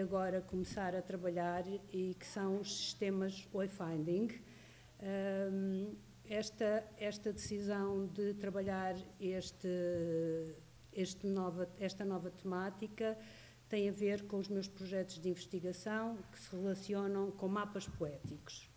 Agora começar a trabalhar e que são os sistemas wayfinding. Esta decisão de trabalhar esta nova temática tem a ver com os meus projetos de investigação que se relacionam com mapas poéticos.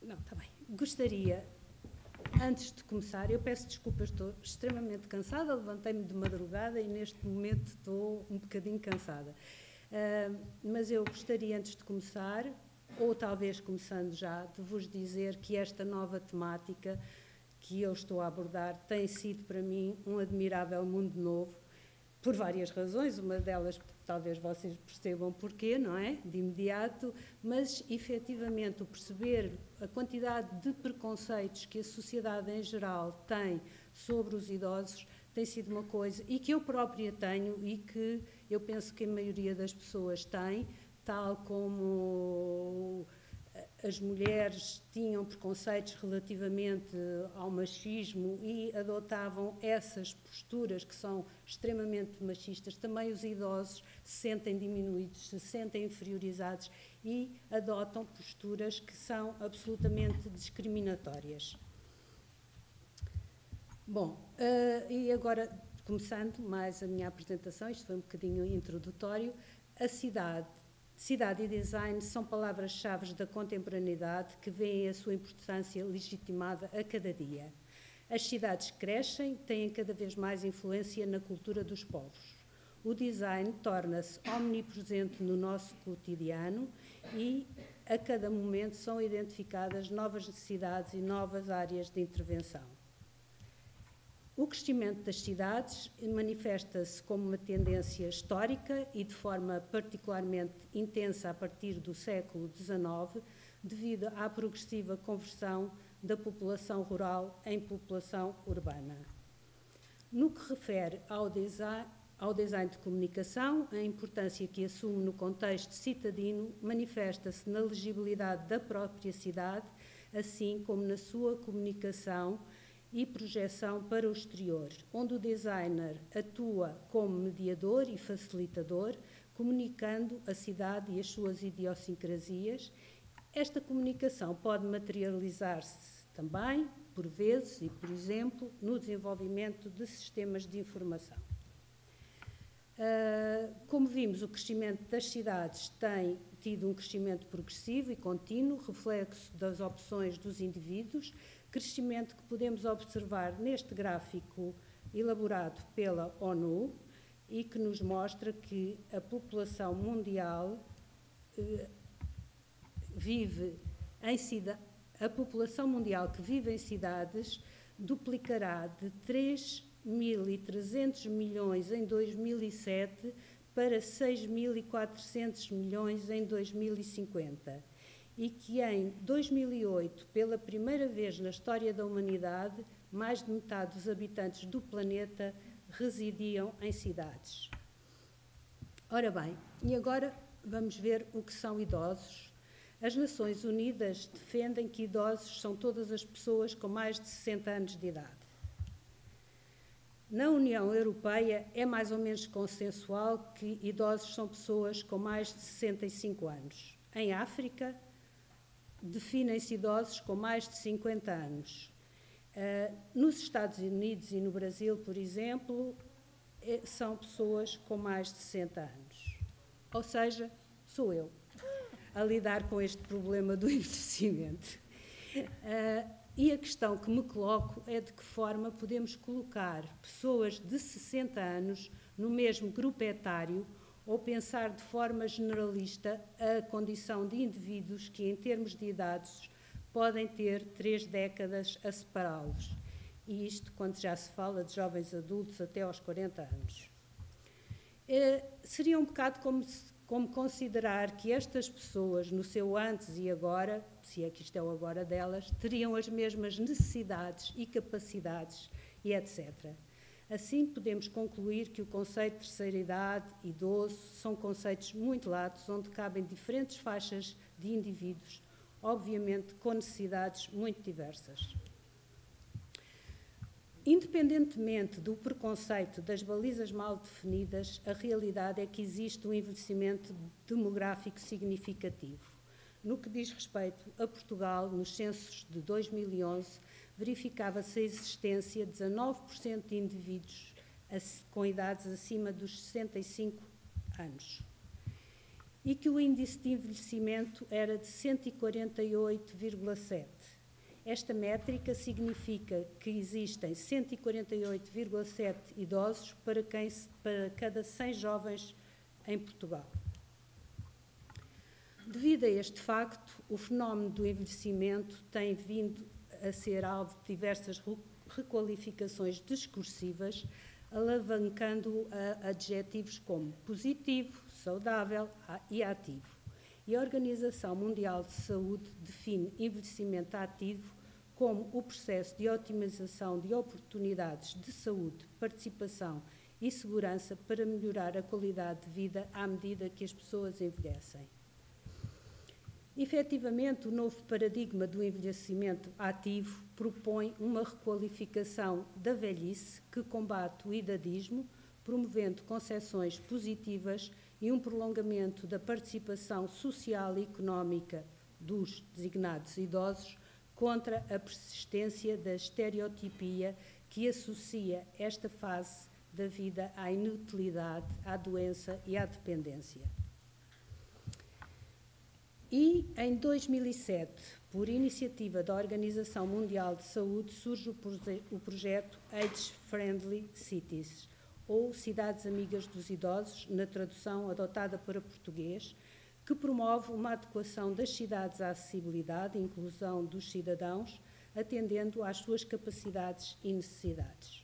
Não, está bem. Gostaria, antes de começar, eu peço desculpas, estou extremamente cansada, levantei-me de madrugada e neste momento estou um bocadinho cansada. Mas eu gostaria, antes de começar, ou talvez começando já, de vos dizer que esta nova temática que eu estou a abordar tem sido para mim um admirável mundo novo, por várias razões, uma delas talvez vocês percebam porquê, não é? De imediato, mas efetivamente o perceber a quantidade de preconceitos que a sociedade em geral tem sobre os idosos tem sido uma coisa, e que eu própria tenho e que eu penso que a maioria das pessoas tem, tal como as mulheres tinham preconceitos relativamente ao machismo e adotavam essas posturas que são extremamente machistas. Também os idosos se sentem diminuídos, se sentem inferiorizados e adotam posturas que são absolutamente discriminatórias. Bom, e agora, começando mais a minha apresentação, isto foi um bocadinho introdutório, a cidade e design são palavras-chave da contemporaneidade que veem a sua importância legitimada a cada dia. As cidades crescem, têm cada vez mais influência na cultura dos povos. O design torna-se omnipresente no nosso cotidiano e a cada momento são identificadas novas necessidades e novas áreas de intervenção. O crescimento das cidades manifesta-se como uma tendência histórica e de forma particularmente intensa a partir do século XIX, devido à progressiva conversão da população rural em população urbana. No que refere ao design de comunicação, a importância que assume no contexto citadino manifesta-se na legibilidade da própria cidade, assim como na sua comunicação e projeção para o exterior, onde o designer atua como mediador e facilitador, comunicando a cidade e as suas idiosincrasias. Esta comunicação pode materializar-se também, por vezes e por exemplo, no desenvolvimento de sistemas de informação. Como vimos, o crescimento das cidades tem tido um crescimento progressivo e contínuo, reflexo das opções dos indivíduos, crescimento que podemos observar neste gráfico elaborado pela ONU e que nos mostra que a população mundial a população mundial que vive em cidades duplicará de 3.300 milhões em 2007 para 6.400 milhões em 2050. E que em 2008, pela primeira vez na história da humanidade, mais de metade dos habitantes do planeta residiam em cidades. Ora bem, e agora vamos ver o que são idosos. As Nações Unidas defendem que idosos são todas as pessoas com mais de 60 anos de idade. Na União Europeia é mais ou menos consensual que idosos são pessoas com mais de 65 anos. Em África, definem-se idosos com mais de 50 anos. Nos Estados Unidos e no Brasil, por exemplo, são pessoas com mais de 60 anos. Ou seja, sou eu, a lidar com este problema do envelhecimento. E a questão que me coloco é de que forma podemos colocar pessoas de 60 anos no mesmo grupo etário ou pensar de forma generalista a condição de indivíduos que, em termos de idades, podem ter 3 décadas a separá-los. E isto quando já se fala de jovens adultos até aos 40 anos. Seria um bocado como considerar que estas pessoas, no seu antes e agora, se é que isto é o agora delas, teriam as mesmas necessidades e capacidades e etc. Assim, podemos concluir que o conceito de terceira idade, idoso, são conceitos muito latos, onde cabem diferentes faixas de indivíduos, obviamente com necessidades muito diversas. Independentemente do preconceito das balizas mal definidas, a realidade é que existe um envelhecimento demográfico significativo. No que diz respeito a Portugal, nos censos de 2011, verificava-se a existência de 19% de indivíduos com idades acima dos 65 anos e que o índice de envelhecimento era de 148,7. Esta métrica significa que existem 148,7 idosos para cada 100 jovens em Portugal. Devido a este facto, o fenómeno do envelhecimento tem vindo a ser alvo de diversas requalificações discursivas, alavancando adjetivos como positivo, saudável e ativo. E a Organização Mundial de Saúde define envelhecimento ativo como o processo de otimização de oportunidades de saúde, participação e segurança para melhorar a qualidade de vida à medida que as pessoas envelhecem. Efetivamente, o novo paradigma do envelhecimento ativo propõe uma requalificação da velhice que combate o idadismo, promovendo concepções positivas e um prolongamento da participação social e económica dos designados idosos contra a persistência da estereotipia que associa esta fase da vida à inutilidade, à doença e à dependência. E, em 2007, por iniciativa da Organização Mundial de Saúde, surge o projeto Age Friendly Cities, ou Cidades Amigas dos Idosos, na tradução adotada para português, que promove uma adequação das cidades à acessibilidade e inclusão dos cidadãos, atendendo às suas capacidades e necessidades.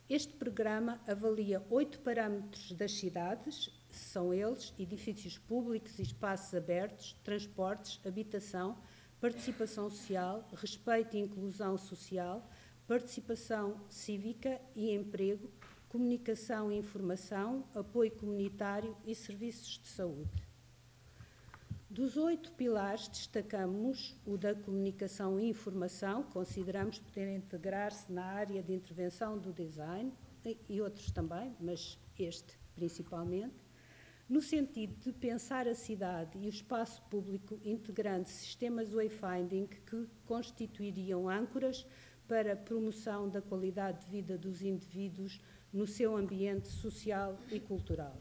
Este programa avalia 8 parâmetros das cidades, são eles edifícios públicos e espaços abertos, transportes, habitação, participação social, respeito e inclusão social, participação cívica e emprego, comunicação e informação, apoio comunitário e serviços de saúde. Dos 8 pilares, destacamos o da comunicação e informação, consideramos poder integrar-se na área de intervenção do design, e outros também, mas este principalmente, no sentido de pensar a cidade e o espaço público integrando sistemas wayfinding que constituiriam âncoras para a promoção da qualidade de vida dos indivíduos no seu ambiente social e cultural.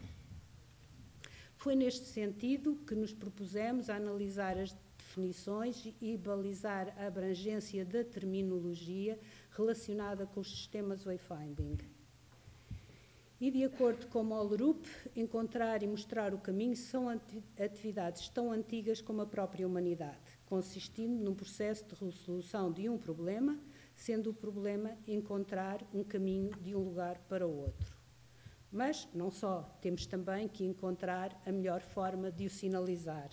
Foi neste sentido que nos propusemos a analisar as definições e balizar a abrangência da terminologia relacionada com os sistemas wayfinding. E, de acordo com Mollerup, encontrar e mostrar o caminho são atividades tão antigas como a própria humanidade, consistindo num processo de resolução de um problema, sendo o problema encontrar um caminho de um lugar para o outro. Mas, não só, temos também que encontrar a melhor forma de o sinalizar.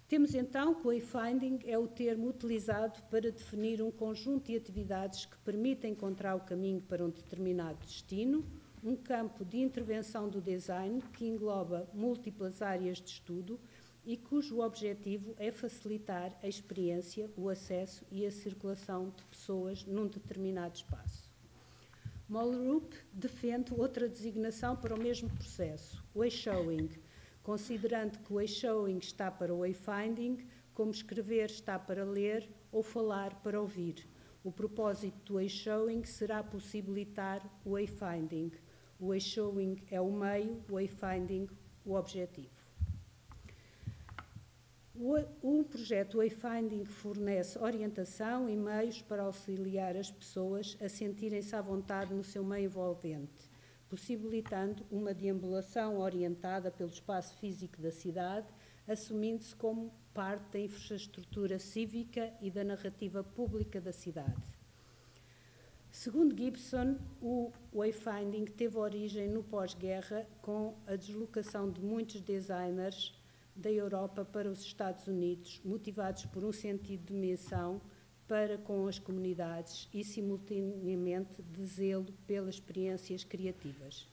Temos então que o wayfinding é o termo utilizado para definir um conjunto de atividades que permitem encontrar o caminho para um determinado destino, um campo de intervenção do design que engloba múltiplas áreas de estudo e cujo objetivo é facilitar a experiência, o acesso e a circulação de pessoas num determinado espaço. Mollerup defende outra designação para o mesmo processo, wayshowing, considerando que o wayshowing está para o wayfinding, como escrever está para ler ou falar para ouvir. O propósito do wayshowing será possibilitar o wayfinding. O wayshowing é o meio, o wayfinding o objetivo. O projeto Wayfinding fornece orientação e meios para auxiliar as pessoas a sentirem-se à vontade no seu meio envolvente, possibilitando uma deambulação orientada pelo espaço físico da cidade, assumindo-se como parte da infraestrutura cívica e da narrativa pública da cidade. Segundo Gibson, o wayfinding teve origem no pós-guerra com a deslocação de muitos designers da Europa para os Estados Unidos, motivados por um sentido de missão para com as comunidades e, simultaneamente, de zelo pelas experiências criativas.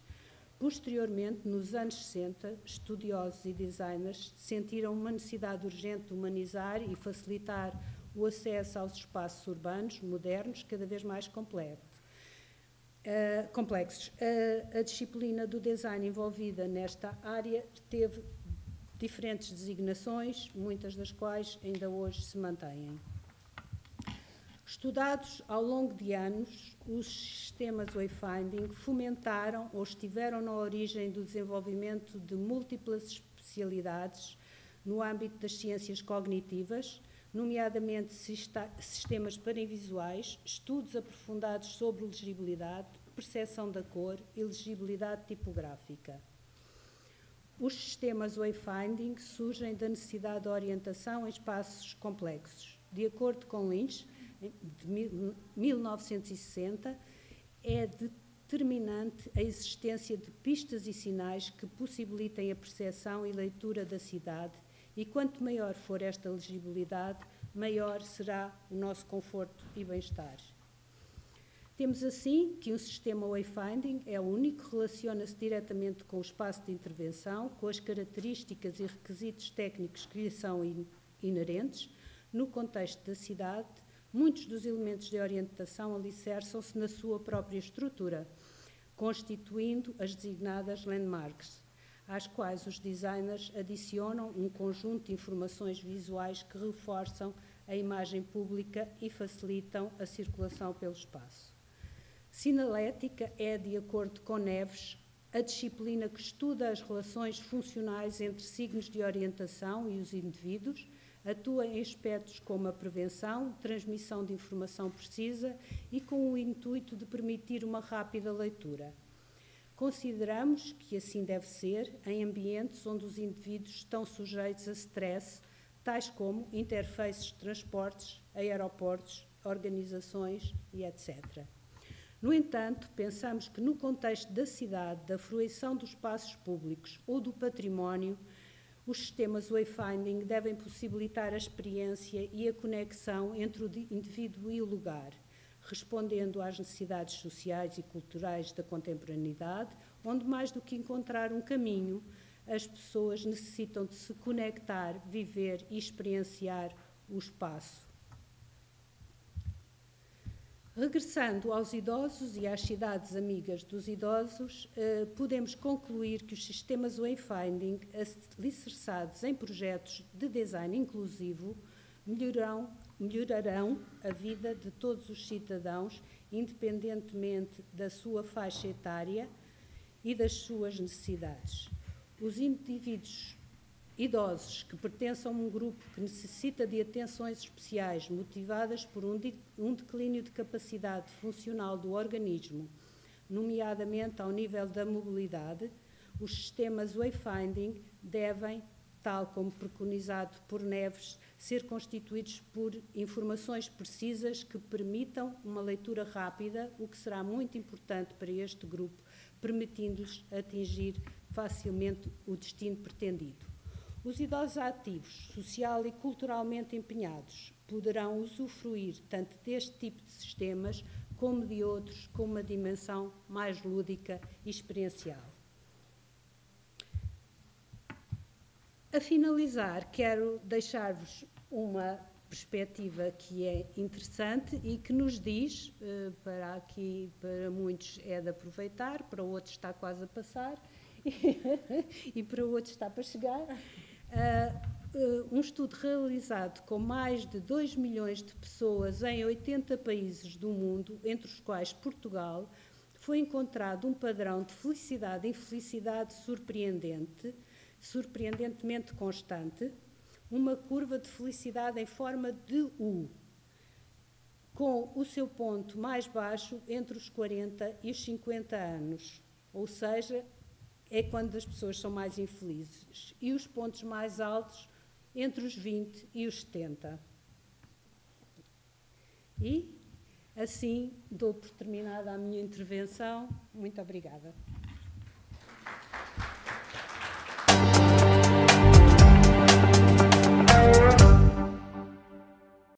Posteriormente, nos anos 60, estudiosos e designers sentiram uma necessidade urgente de humanizar e facilitar o acesso aos espaços urbanos modernos, cada vez mais complexos. A disciplina do design envolvida nesta área teve diferentes designações, muitas das quais ainda hoje se mantêm. Estudados ao longo de anos, os sistemas wayfinding fomentaram ou estiveram na origem do desenvolvimento de múltiplas especialidades no âmbito das ciências cognitivas, nomeadamente sistemas paraivisuais, estudos aprofundados sobre legibilidade, percepção da cor e legibilidade tipográfica. Os sistemas wayfinding surgem da necessidade de orientação em espaços complexos. De acordo com Lynch, de 1960, é determinante a existência de pistas e sinais que possibilitem a percepção e leitura da cidade, e quanto maior for esta legibilidade, maior será o nosso conforto e bem-estar. Temos assim que um sistema wayfinding é único, relaciona-se diretamente com o espaço de intervenção, com as características e requisitos técnicos que lhe são inerentes. No contexto da cidade, muitos dos elementos de orientação alicerçam-se na sua própria estrutura, constituindo as designadas landmarks, às quais os designers adicionam um conjunto de informações visuais que reforçam a imagem pública e facilitam a circulação pelo espaço. Sinalética é, de acordo com Neves, a disciplina que estuda as relações funcionais entre signos de orientação e os indivíduos, atua em aspectos como a prevenção, transmissão de informação precisa e com o intuito de permitir uma rápida leitura. Consideramos que assim deve ser em ambientes onde os indivíduos estão sujeitos a stress, tais como interfaces de transportes, aeroportos, organizações e etc. No entanto, pensamos que no contexto da cidade, da fruição dos espaços públicos ou do património, os sistemas wayfinding devem possibilitar a experiência e a conexão entre o indivíduo e o lugar, respondendo às necessidades sociais e culturais da contemporaneidade, onde mais do que encontrar um caminho, as pessoas necessitam de se conectar, viver e experienciar o espaço. Regressando aos idosos e às cidades amigas dos idosos, podemos concluir que os sistemas wayfinding, alicerçados em projetos de design inclusivo, melhorarão a vida de todos os cidadãos, independentemente da sua faixa etária e das suas necessidades. Os indivíduos idosos que pertencem a um grupo que necessita de atenções especiais motivadas por um declínio de capacidade funcional do organismo, nomeadamente ao nível da mobilidade, os sistemas wayfinding devem, tal como preconizado por Neves, ser constituídos por informações precisas que permitam uma leitura rápida, o que será muito importante para este grupo, permitindo-lhes atingir facilmente o destino pretendido. Os idosos ativos, social e culturalmente empenhados, poderão usufruir tanto deste tipo de sistemas como de outros com uma dimensão mais lúdica e experiencial. A finalizar, quero deixar-vos uma perspectiva que é interessante e que nos diz, para muitos é de aproveitar, para outros está quase a passar e para outros está para chegar. Um estudo realizado com mais de 2 milhões de pessoas em 80 países do mundo, entre os quais Portugal, foi encontrado um padrão de felicidade e infelicidade surpreendentemente constante, uma curva de felicidade em forma de U, com o seu ponto mais baixo entre os 40 e os 50 anos, ou seja, é quando as pessoas são mais infelizes, e os pontos mais altos entre os 20 e os 70. E, assim, dou por terminada a minha intervenção. Muito obrigada.